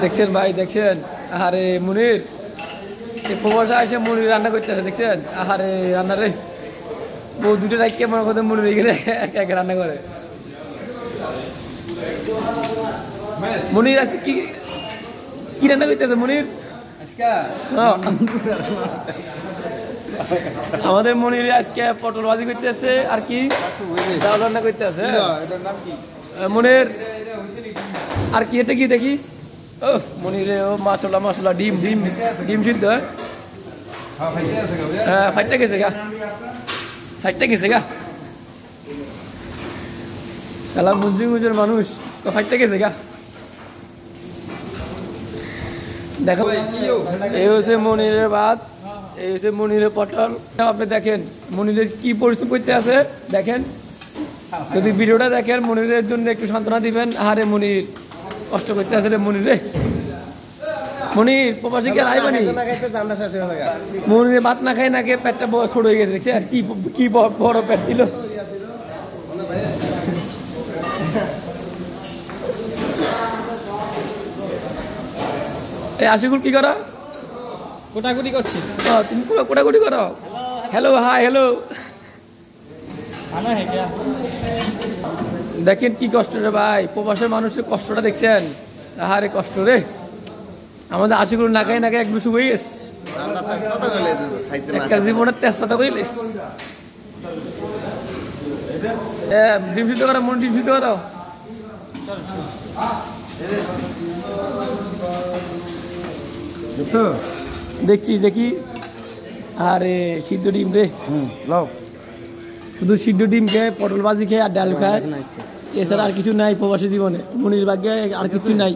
দেখছেন ভাই দেখছেন, আহারে মুনির প্রবাসে এসে মুনির রান্না করতেছে দেখছেন, আহারে রান্না রে বউ দুটো রাখকে মনে করতে মুনির এখানে এক এক রান্না করে। মুনির আছে কি কি রান্না করতেছে মুনির? আমাদের মনির আজকে পটল ভাজি করতেছে আর কি ডাল রান্না করতেছে মনির। আর কি এটা কি দেখি? ও মনিরে ও মাশাআল্লাহ মাশাআল্লাহ, ডিম ডিম ডিম সিদ্ধ। হ্যাঁ ফাইটটা গেছে গা, ফাইটটা গেছে গা, খেলা মুঞ্জি মুঞ্জের মানুষ ফাইটটা গেছে গা। দেখো এই হচ্ছে মনিরের ভাত, এই হচ্ছে মনিরের পটল। আপনি দেখেন মনিরের কি পরিশ্রম করতে আছে দেখেন। যদি ভিডিওটা দেখেন মনিরের জন্য একটু সান্ত্বনা দিবেন। আরে মনির কষ্ট করতে আছে রে মনির রে। মনির প্রবাসী কে আইবানি, মনির ভাত না খাই নাকি পেটটা ছোট হয়ে গেছে দেখছি। আর কি কি বড় পেট ছিল। এই আশিকুল কি করো? কোটাকুটি করছি। তুমি পুরো কোটাকুটি করো? Hello hi hello. দেখেন কি কষ্ট রে ভাই, প্রবাসের মানুষের কষ্টটা দেখছেন। আহারে কষ্ট রে। আমাদের আশিকুল না খাই নাকি এক বিশু হয়ে গেছে, একটা জীবনের তেজপাতা হয়ে গেছে। ডিম সিদ্ধ করো মন, ডিম সিদ্ধ করো। দেখছি দেখি। আরে সিদ্ধ ডিম রে, শুধু সিদ্ধ ডিম খেয়ে পটল ভাজি খেয়ে আর ডাল খায়, এছাড়া আর কিছু নাই প্রবাসী জীবনে। মনির ভাগ্যে আর কিছু নাই।